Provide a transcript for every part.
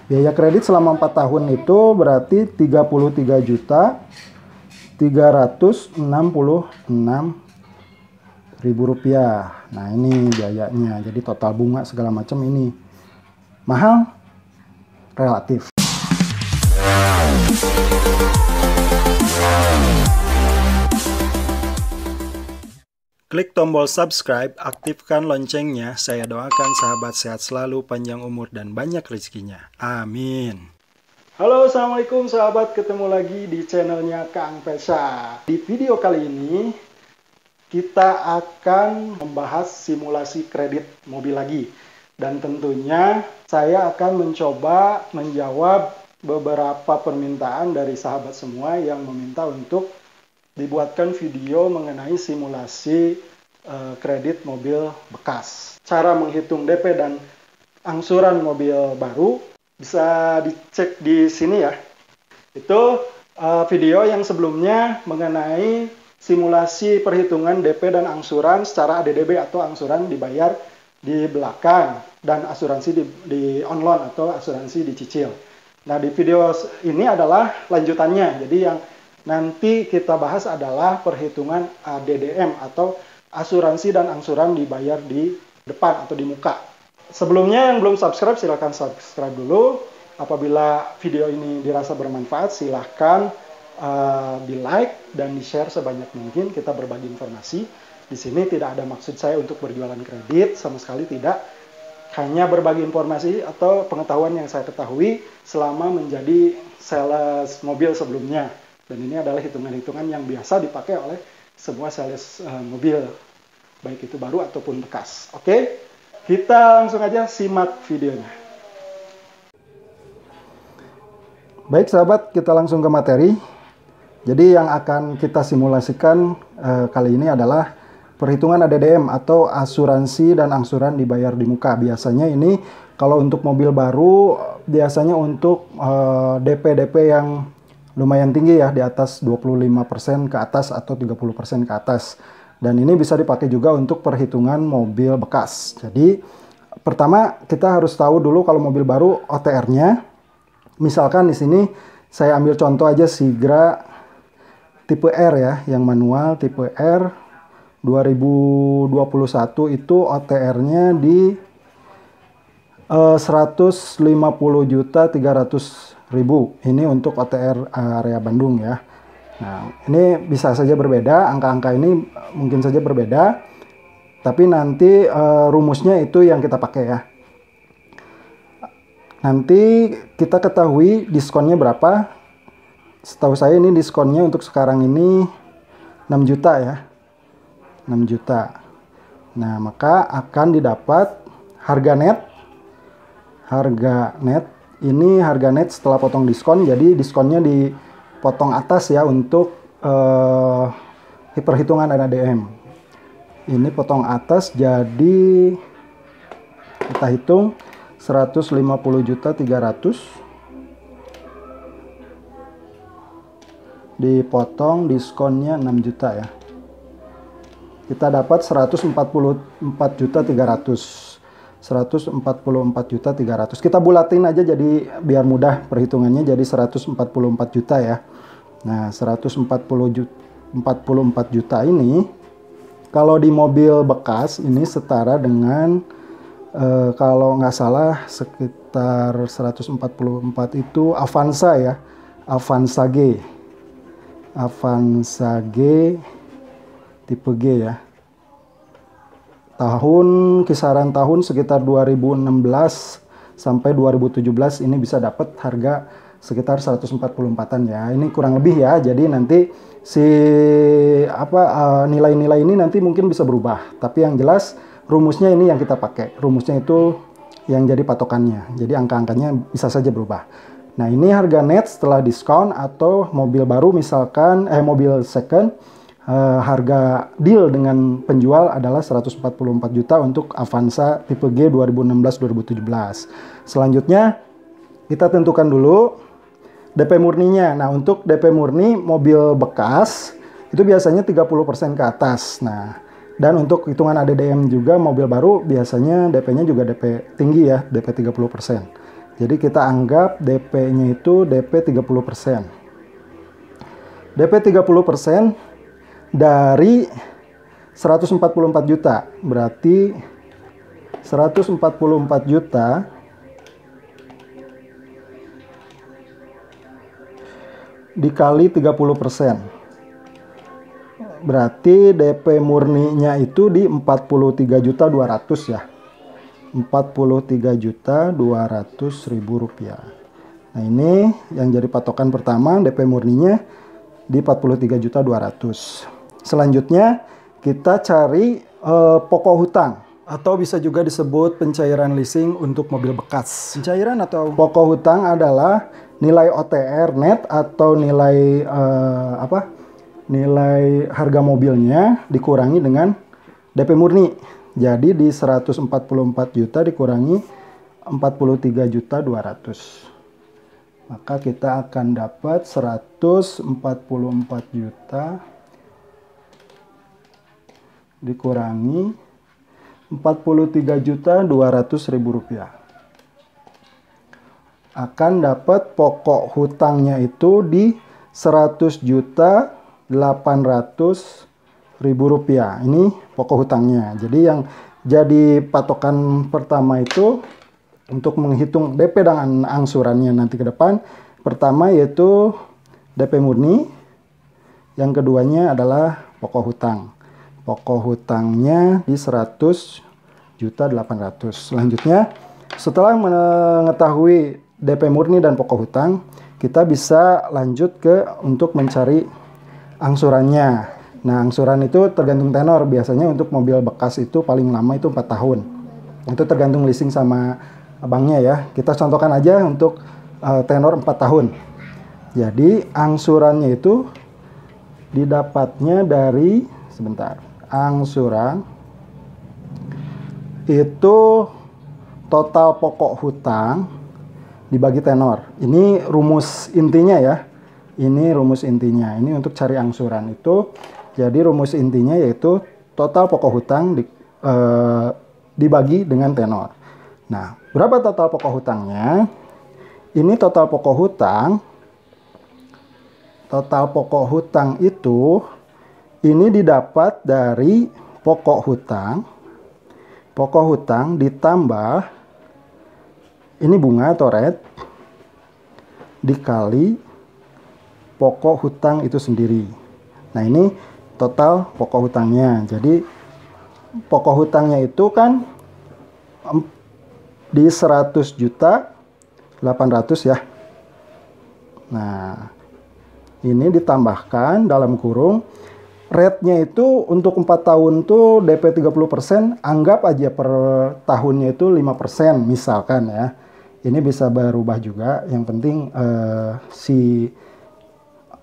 Biaya kredit selama 4 tahun itu berarti 33.366.000 rupiah. Nah ini biayanya, jadi total bunga segala macam ini mahal relatif. Klik tombol subscribe, aktifkan loncengnya. Saya doakan sahabat sehat selalu, panjang umur dan banyak rezekinya. Amin. Halo, assalamualaikum sahabat, ketemu lagi di channelnya Kang Pesha. Di video kali ini kita akan membahas simulasi kredit mobil lagi. Dan tentunya saya akan mencoba menjawab beberapa permintaan dari sahabat semua yang meminta untuk dibuatkan video mengenai simulasi kredit mobil bekas. Cara menghitung DP dan angsuran mobil baru bisa dicek di sini ya. Itu video yang sebelumnya mengenai simulasi perhitungan DP dan angsuran secara ADDB atau angsuran dibayar di belakang dan asuransi di on-loan atau asuransi dicicil. Nah, di video ini adalah lanjutannya. Jadi yang nanti kita bahas adalah perhitungan ADDM atau asuransi dan angsuran dibayar di depan atau di muka. Sebelumnya yang belum subscribe silahkan subscribe dulu. Apabila video ini dirasa bermanfaat silahkan di like dan di share sebanyak mungkin. Kita berbagi informasi. Di sini tidak ada maksud saya untuk berjualan kredit, sama sekali tidak. Hanya berbagi informasi atau pengetahuan yang saya ketahui selama menjadi sales mobil sebelumnya. Dan ini adalah hitungan-hitungan yang biasa dipakai oleh semua sales mobil, baik itu baru ataupun bekas. Oke, kita langsung aja simak videonya. Baik sahabat, kita langsung ke materi. Jadi yang akan kita simulasikan kali ini adalah perhitungan ADDM atau asuransi dan angsuran dibayar di muka. Biasanya ini kalau untuk mobil baru, biasanya untuk DP-DP yang lumayan tinggi ya, di atas 25% ke atas atau 30% ke atas. Dan ini bisa dipakai juga untuk perhitungan mobil bekas. Jadi pertama kita harus tahu dulu kalau mobil baru OTR-nya. Misalkan di sini saya ambil contoh aja Sigra tipe R ya, yang manual tipe R 2021 itu OTR-nya di 150.300.000. Ini untuk OTR area Bandung ya. Nah, ini bisa saja berbeda, angka-angka ini mungkin saja berbeda, tapi nanti rumusnya itu yang kita pakai ya. Nanti kita ketahui diskonnya berapa. Setahu saya ini diskonnya untuk sekarang ini 6 juta ya. 6 juta. Nah, maka akan didapat harga net. Harga net. Ini harga net setelah potong diskon, jadi diskonnya dipotong atas ya untuk perhitungan ADDM. Ini potong atas, jadi kita hitung 150.300 dipotong diskonnya 6 juta ya. Kita dapat 144.300. 144.300. Kita bulatin aja jadi biar mudah perhitungannya, jadi 144 juta ya. Nah, 144 juta ini kalau di mobil bekas ini setara dengan kalau nggak salah sekitar 144 itu Avanza ya. Avanza G. Avanza G tipe G ya. Kisaran tahun sekitar 2016 sampai 2017 ini bisa dapat harga sekitar 144-an ya. Ini kurang lebih ya. Jadi nanti nilai-nilai ini nanti mungkin bisa berubah. Tapi yang jelas rumusnya ini yang kita pakai. Rumusnya itu yang jadi patokannya. Jadi angka-angkanya bisa saja berubah. Nah, ini harga net setelah diskon atau mobil baru misalkan mobil second. Harga deal dengan penjual adalah 144 juta untuk Avanza tipe G 2016-2017. Selanjutnya kita tentukan dulu DP murninya. Nah, untuk DP murni mobil bekas itu biasanya 30% ke atas. Nah, dan untuk hitungan ADDM juga mobil baru biasanya DP-nya juga DP tinggi ya, DP 30%. Jadi kita anggap DP-nya itu DP 30%. DP 30% dari 144 juta. Berarti 144 juta dikali 30%. Berarti DP murninya itu di 43.200.000 ya. 43.200.000 rupiah. Nah, ini yang jadi patokan pertama, DP murninya di 43.200.000. Selanjutnya kita cari pokok hutang, atau bisa juga disebut pencairan leasing untuk mobil bekas. Pencairan atau pokok hutang adalah nilai OTR net atau nilai nilai harga mobilnya dikurangi dengan DP murni. Jadi di 144 juta dikurangi 43.200.000. Maka kita akan dapat 144 juta dikurangi 43.200.000 rupiah. Akan dapat pokok hutangnya itu di 100.800.000 rupiah. Ini pokok hutangnya. Jadi yang jadi patokan pertama itu untuk menghitung DP dan angsurannya nanti ke depan. Pertama yaitu DP murni. Yang keduanya adalah pokok hutang. Pokok hutangnya di 100.800.000. Selanjutnya, setelah mengetahui DP murni dan pokok hutang, kita bisa lanjut untuk mencari angsurannya. Nah, angsuran itu tergantung tenor. Biasanya untuk mobil bekas itu paling lama itu 4 tahun. Itu tergantung leasing sama banknya ya. Kita contohkan aja untuk tenor 4 tahun. Jadi, angsurannya itu didapatnya dari, angsuran itu total pokok hutang dibagi tenor. Ini rumus intinya ya. Ini rumus intinya. Ini untuk cari angsuran itu. Jadi rumus intinya yaitu total pokok hutang dibagi dengan tenor. Nah, berapa total pokok hutangnya? Ini total pokok hutang. Total pokok hutang itu ini didapat dari pokok hutang. Pokok hutang ditambah ini bunga atau rate dikali pokok hutang itu sendiri. Nah, ini total pokok hutangnya. Jadi pokok hutangnya itu kan di 100.800.000 ya. Nah, ini ditambahkan dalam kurung rate-nya itu untuk 4 tahun tuh DP 30%, anggap aja per tahunnya itu 5% misalkan ya. Ini bisa berubah juga, yang penting si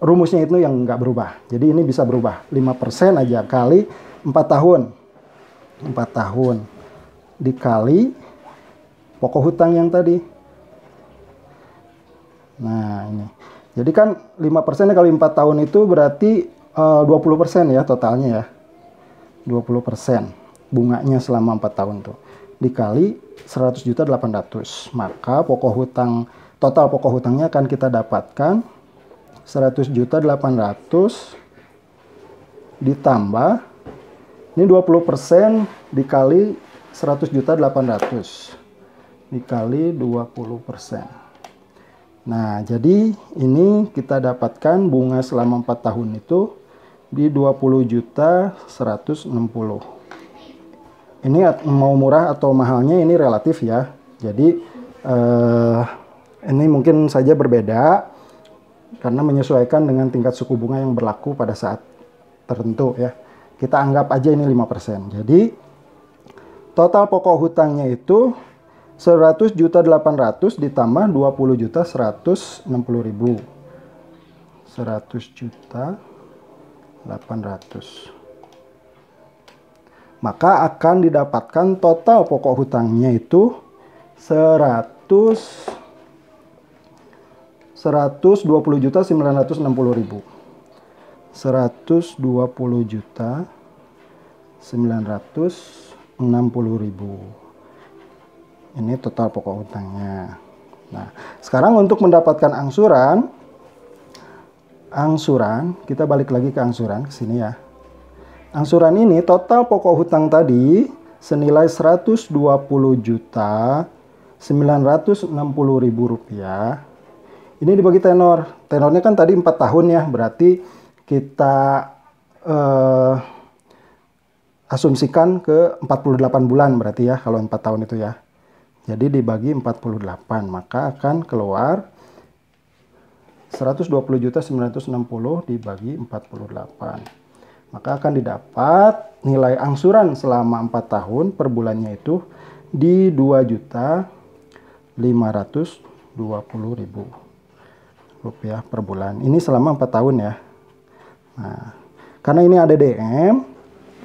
rumusnya itu yang nggak berubah. Jadi ini bisa berubah. 5% aja kali 4 tahun. 4 tahun dikali pokok hutang yang tadi. Nah, ini. Jadi kan 5% kali 4 tahun itu berarti 20% ya totalnya ya. 20% bunganya selama 4 tahun tuh. Dikali 100.800.000. Maka pokok hutang, total pokok hutangnya akan kita dapatkan 100.800.000 ditambah ini 20% dikali 100.800.000 dikali 20%. Nah, jadi ini kita dapatkan bunga selama 4 tahun itu di 20.160.000. Ini mau murah atau mahalnya ini relatif ya. Jadi ini mungkin saja berbeda karena menyesuaikan dengan tingkat suku bunga yang berlaku pada saat tertentu ya. Kita anggap aja ini 5%. Jadi total pokok hutangnya itu 100.800.000 ditambah 20.160.000. 100.800.000. Maka akan didapatkan total pokok hutangnya itu 120.960.000. 120.960.000. Ini total pokok hutangnya. Nah, sekarang untuk mendapatkan angsuran kita balik lagi ke angsuran, ke sini ya. Angsuran ini total pokok hutang tadi senilai Rp120.960.000. Ini dibagi tenor. Tenornya kan tadi 4 tahun ya, berarti kita asumsikan ke 48 bulan berarti ya, kalau 4 tahun itu ya. Jadi dibagi 48, maka akan keluar 120.960 dibagi 48. Maka akan didapat nilai angsuran selama 4 tahun per bulannya itu di Rp2.520.000 per bulan. Ini selama 4 tahun ya. Nah, karena ini ADDM,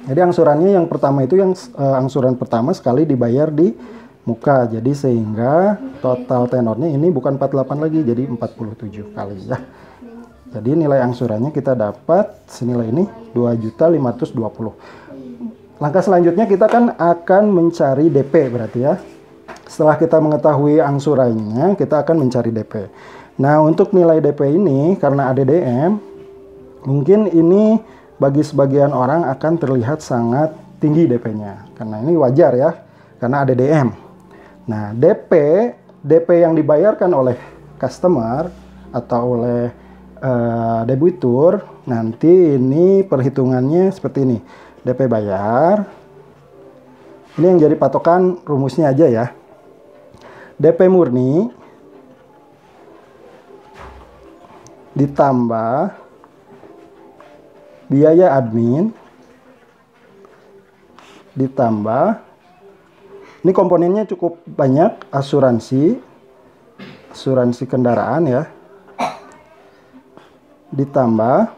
jadi angsurannya yang pertama itu angsuran pertama sekali dibayar di muka. Jadi sehingga total tenornya ini bukan 48 lagi, jadi 47 kali ya. Jadi nilai angsurannya kita dapat senilai ini 2.520.000. Langkah selanjutnya kita kan akan mencari DP berarti ya. Setelah kita mengetahui angsurannya, kita akan mencari DP. Nah, untuk nilai DP ini karena ADDM, mungkin ini bagi sebagian orang akan terlihat sangat tinggi DP-nya. Karena ini wajar ya, karena ADDM. Nah, DP yang dibayarkan oleh customer atau oleh debitur, nanti ini perhitungannya seperti ini. DP bayar. Ini yang jadi patokan rumusnya aja ya. DP murni ditambah biaya admin ditambah, ini komponennya cukup banyak, asuransi kendaraan ya, ditambah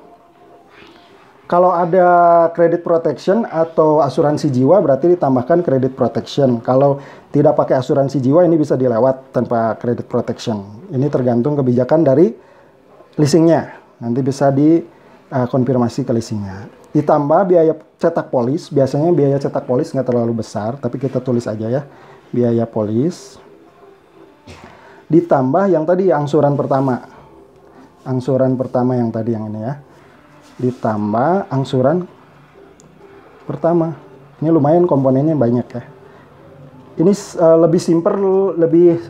kalau ada credit protection atau asuransi jiwa berarti ditambahkan credit protection. Kalau tidak pakai asuransi jiwa ini bisa dilewat tanpa credit protection. Ini tergantung kebijakan dari leasingnya. Nanti bisa dikonfirmasi ke leasingnya. Ditambah biaya cetak polis. Biasanya biaya cetak polis nggak terlalu besar, tapi kita tulis aja ya. Biaya polis. Ditambah yang tadi angsuran pertama. Angsuran pertama yang tadi yang ini ya. Ditambah angsuran pertama. Ini lumayan komponennya banyak ya. Ini lebih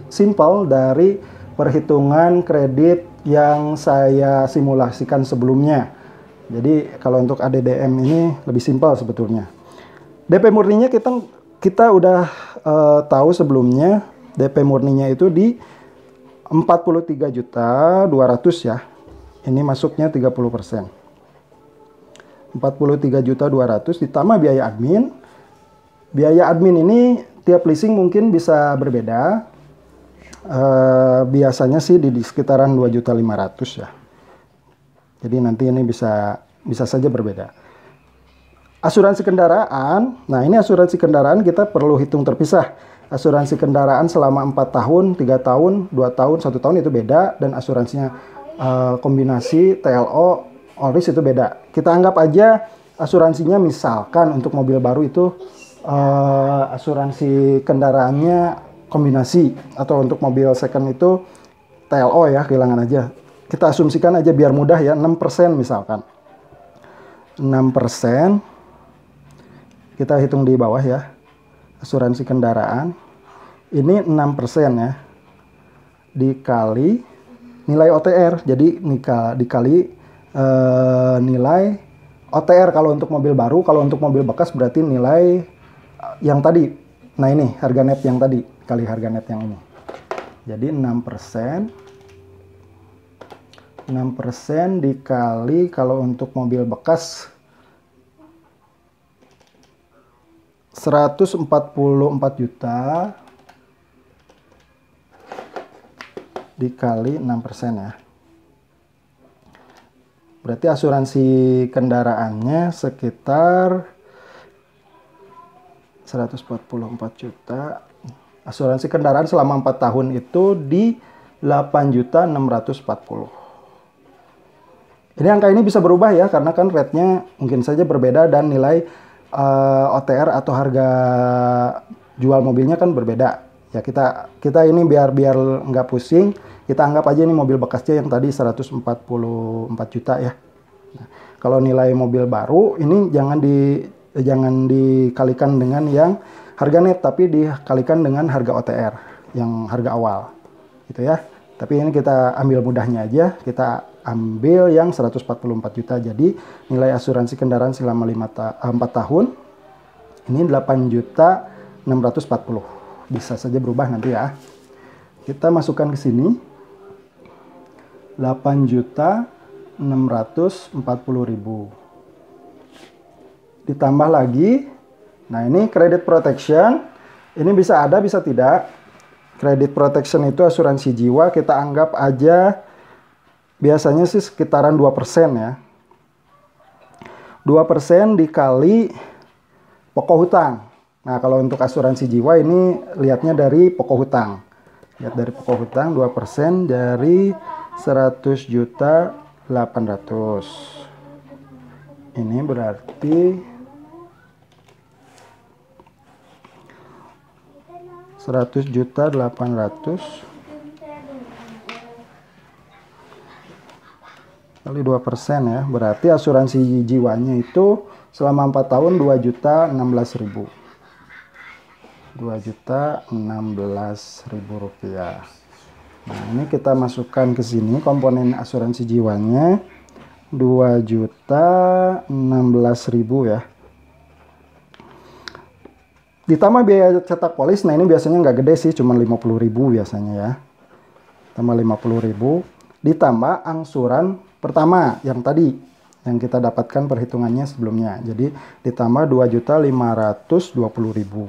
simpel dari perhitungan kredit yang saya simulasikan sebelumnya. Jadi kalau untuk ADDM ini lebih simpel sebetulnya. DP murninya kita udah tahu sebelumnya. DP murninya itu di 43.200.000 ya. Ini masuknya 30%. 43.200.000 ditambah biaya admin. Biaya admin ini tiap leasing mungkin bisa berbeda. Biasanya sih di sekitaran 2.500.000 ya. Jadi nanti ini bisa saja berbeda. Asuransi kendaraan. Nah, ini asuransi kendaraan kita perlu hitung terpisah. Asuransi kendaraan selama 4 tahun, 3 tahun, 2 tahun, 1 tahun itu beda, dan asuransinya kombinasi TLO all risk itu beda. Kita anggap aja asuransinya misalkan untuk mobil baru itu asuransi kendaraannya kombinasi, atau untuk mobil second itu TLO ya, kehilangan aja. Kita asumsikan aja biar mudah ya, 6% misalkan. 6% kita hitung di bawah ya. Asuransi kendaraan ini 6% ya. Dikali nilai OTR. Jadi dikali nilai OTR kalau untuk mobil baru. Kalau untuk mobil bekas berarti nilai yang tadi. Nah, ini harga net yang tadi kali harga net yang ini. Jadi 6% dikali kalau untuk mobil bekas 144 juta dikali 6% ya. Berarti asuransi kendaraannya sekitar 144 juta. Asuransi kendaraan selama 4 tahun itu di 8.640. Ini angka ini bisa berubah ya, karena kan rate-nya mungkin saja berbeda dan nilai OTR atau harga jual mobilnya kan berbeda. Ya kita ini biar nggak pusing, kita anggap aja ini mobil bekasnya yang tadi 144 juta ya. Nah, kalau nilai mobil baru ini jangan dikalikan dengan yang harga net, tapi dikalikan dengan harga OTR yang harga awal gitu ya. Tapi ini kita ambil mudahnya aja, kita ambil yang 144 juta. Jadi nilai asuransi kendaraan selama 4 tahun ini 8.640.000. Bisa saja berubah nanti ya. Kita masukkan ke sini 8.640.000. Ditambah lagi, nah ini credit protection, ini bisa ada bisa tidak. Credit protection itu asuransi jiwa, kita anggap aja biasanya sih sekitaran 2% ya. 2% dikali pokok hutang. Nah, kalau untuk asuransi jiwa ini lihatnya dari pokok hutang. Lihat dari pokok hutang 2% dari 100.800.000. Ini berarti 100.800.000 kali 2% ya. Berarti asuransi jiwanya itu selama 4 tahun 2.016.000. 2.016.000 rupiah. Nah, ini kita masukkan ke sini komponen asuransi jiwanya 2.016.000 ya. Ditambah biaya cetak polis, nah ini biasanya nggak gede sih, cuma 50.000 biasanya ya. Tambah 50.000, ditambah angsuran pertama yang tadi, yang kita dapatkan perhitungannya sebelumnya. Jadi ditambah 2.520.000.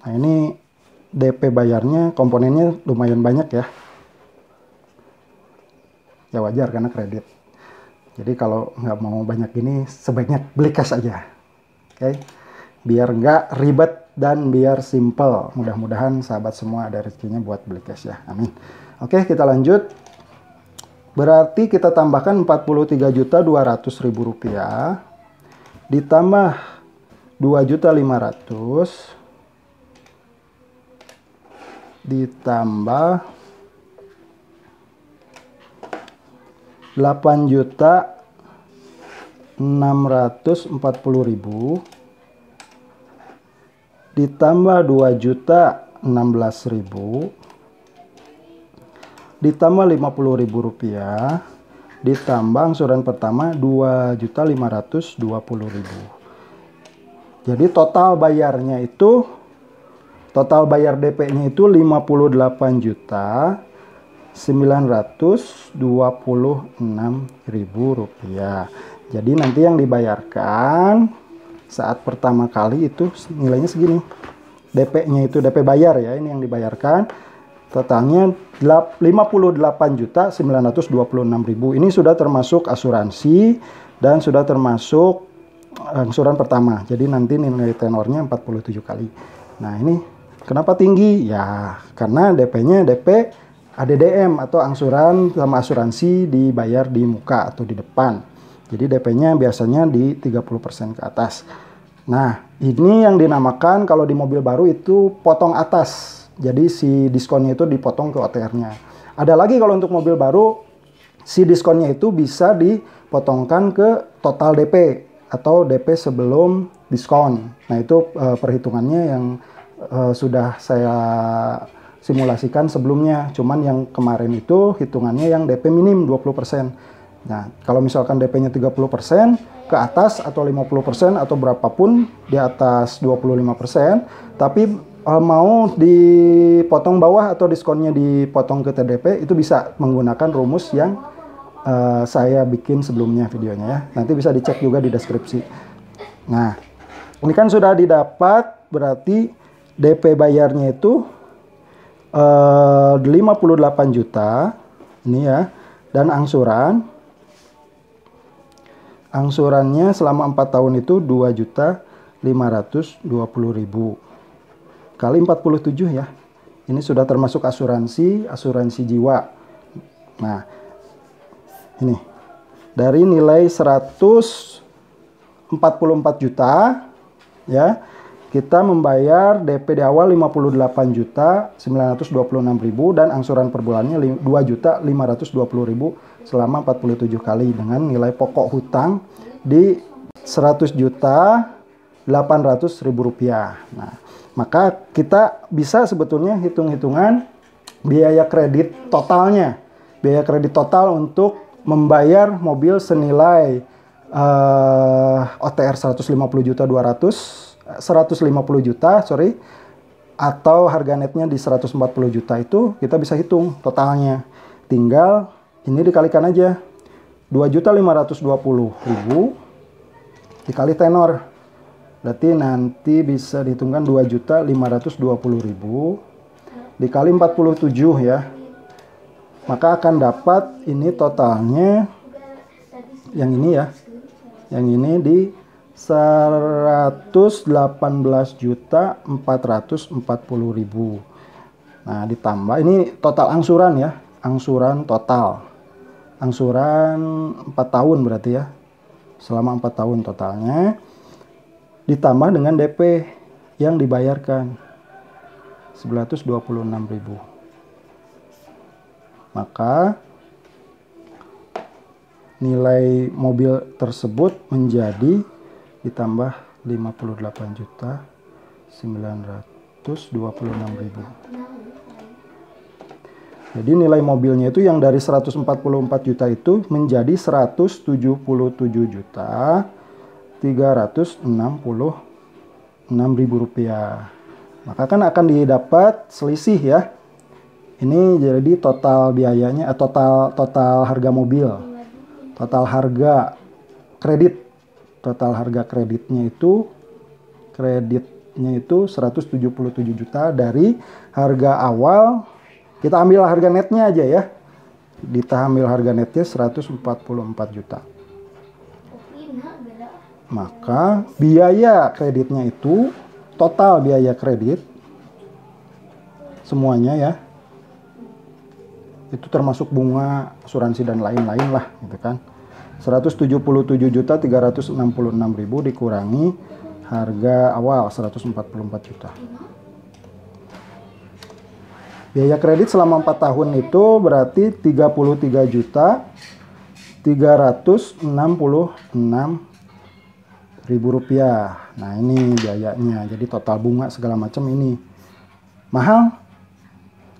Nah ini DP bayarnya komponennya lumayan banyak ya. Ya wajar karena kredit. Jadi kalau nggak mau banyak ini sebaiknya beli cash aja. Oke. Biar nggak ribet dan biar simple. Mudah-mudahan sahabat semua ada rezekinya buat beli cash ya. Amin. Oke, kita lanjut. Berarti kita tambahkan 43.200.000 rupiah ditambah 2.500.000 ditambah 8.640.000 ditambah 2.016.000 ditambah 50.000 rupiah ditambah angsuran pertama 2.520.000. Jadi total bayarnya itu total bayar DP-nya itu 58.926.000 rupiah. Jadi nanti yang dibayarkan saat pertama kali itu nilainya segini. DP-nya itu DP bayar ya, ini yang dibayarkan. Totalnya 58.926.000. Ini sudah termasuk asuransi dan sudah termasuk angsuran pertama. Jadi nanti nilai tenornya 47 kali. Nah, ini kenapa tinggi? Ya, karena DP-nya DP ADDM atau angsuran sama asuransi dibayar di muka atau di depan. Jadi DP-nya biasanya di 30% ke atas. Nah, ini yang dinamakan kalau di mobil baru itu potong atas. Jadi si diskonnya itu dipotong ke OTR-nya. Ada lagi kalau untuk mobil baru, si diskonnya itu bisa dipotongkan ke total DP atau DP sebelum diskon. Nah, itu perhitungannya yang sudah saya simulasikan sebelumnya. Cuman yang kemarin itu hitungannya yang DP minim 20%. Nah, kalau misalkan DP-nya 30% ke atas atau 50% atau berapapun di atas 25%, tapi mau dipotong bawah atau diskonnya dipotong ke TDP, itu bisa menggunakan rumus yang saya bikin sebelumnya videonya ya. Nanti bisa dicek juga di deskripsi. Nah, ini kan sudah didapat, berarti DP bayarnya itu 58 juta ini ya, dan angsurannya selama 4 tahun itu 2.520.000 kali 47 ya. Ini sudah termasuk asuransi jiwa. Nah, ini dari nilai 144 juta ya, kita membayar DP di awal 58.926.000 dan angsuran per bulannya 2.520.000 selama 47 kali dengan nilai pokok hutang di 100.800.000 rupiah. Nah, maka kita bisa sebetulnya hitung-hitungan biaya kredit totalnya. Biaya kredit total untuk membayar mobil senilai OTR 150 juta atau harga netnya di 140 juta itu kita bisa hitung totalnya. Tinggal ini dikalikan aja 2.520.000 dikali tenor. Berarti nanti bisa dihitungkan 2.520.000 dikali 47 ya. Maka akan dapat ini totalnya yang ini ya. Yang ini di 118.440.000. Nah, ditambah ini total angsuran ya. Angsuran total. Angsuran 4 tahun berarti ya. Selama 4 tahun totalnya. Ditambah dengan DP yang dibayarkan 126.000. Maka nilai mobil tersebut menjadi ditambah 58.926.000. Jadi nilai mobilnya itu yang dari 144 juta itu menjadi 177.366.000 rupiah. Maka kan akan didapat selisih ya. Ini jadi total biayanya, total harga mobil, total harga kredit, total harga kreditnya itu 177 juta dari harga awal. Kita ambil harga netnya aja ya. Kita ambil harga netnya 144 juta. Maka biaya kreditnya itu, total biaya kredit, semuanya ya, itu termasuk bunga, asuransi dan lain-lain lah gitu kan. 177.366.000 dikurangi harga awal 144 juta. Biaya kredit selama 4 tahun itu berarti 33.366.000 rupiah. Nah ini biayanya. Jadi total bunga segala macam ini mahal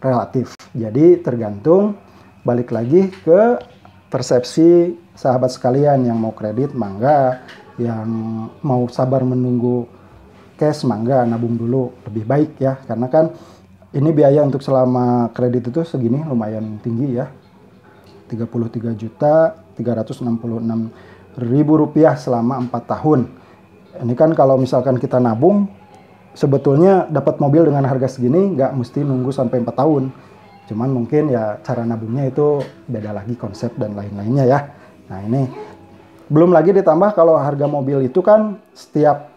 relatif. Jadi tergantung, balik lagi ke persepsi sahabat sekalian yang mau kredit mangga, yang mau sabar menunggu cash mangga, nabung dulu lebih baik ya, karena kan ini biaya untuk selama kredit itu segini lumayan tinggi ya. 33.366.000 rupiah selama 4 tahun. Ini kan kalau misalkan kita nabung, sebetulnya dapat mobil dengan harga segini nggak mesti nunggu sampai 4 tahun. Cuman mungkin ya cara nabungnya itu beda lagi konsep dan lain-lainnya ya. Nah ini belum lagi ditambah kalau harga mobil itu kan setiap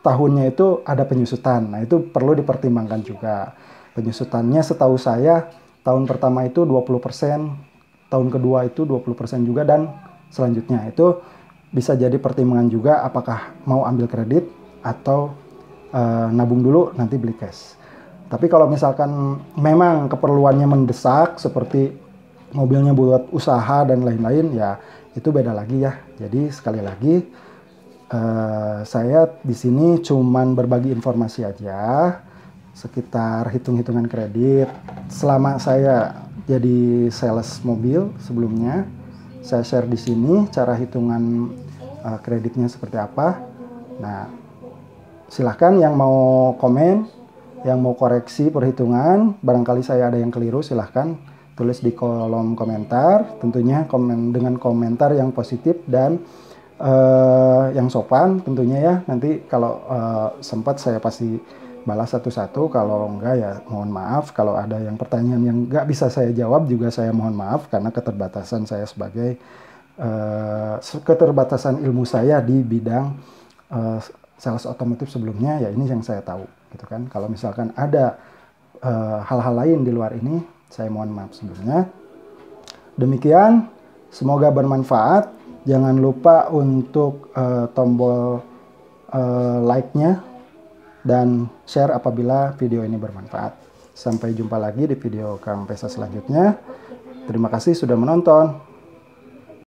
tahunnya itu ada penyusutan. Nah itu perlu dipertimbangkan juga. Penyusutannya setahu saya tahun pertama itu 20%, tahun kedua itu 20% juga, dan selanjutnya itu bisa jadi pertimbangan juga apakah mau ambil kredit atau nabung dulu nanti beli cash. Tapi kalau misalkan memang keperluannya mendesak seperti mobilnya buat usaha dan lain-lain ya itu beda lagi ya. Jadi sekali lagi saya di sini cuman berbagi informasi aja sekitar hitung-hitungan kredit. Selama saya jadi sales mobil sebelumnya, saya share di sini cara hitungan kreditnya seperti apa. Nah, silahkan yang mau komen, yang mau koreksi perhitungan, barangkali saya ada yang keliru, silahkan tulis di kolom komentar. Tentunya dengan komentar yang positif dan yang sopan tentunya ya. Nanti kalau sempat saya pasti balas satu-satu, kalau enggak ya mohon maaf. Kalau ada yang pertanyaan yang enggak bisa saya jawab juga saya mohon maaf karena keterbatasan saya sebagai keterbatasan ilmu saya di bidang sales otomotif sebelumnya ya, ini yang saya tahu gitu kan. Kalau misalkan ada hal-hal lain di luar ini saya mohon maaf sebelumnya. Demikian, semoga bermanfaat. Jangan lupa untuk tombol like-nya dan share apabila video ini bermanfaat. Sampai jumpa lagi di video Kang Pesa selanjutnya. Terima kasih sudah menonton.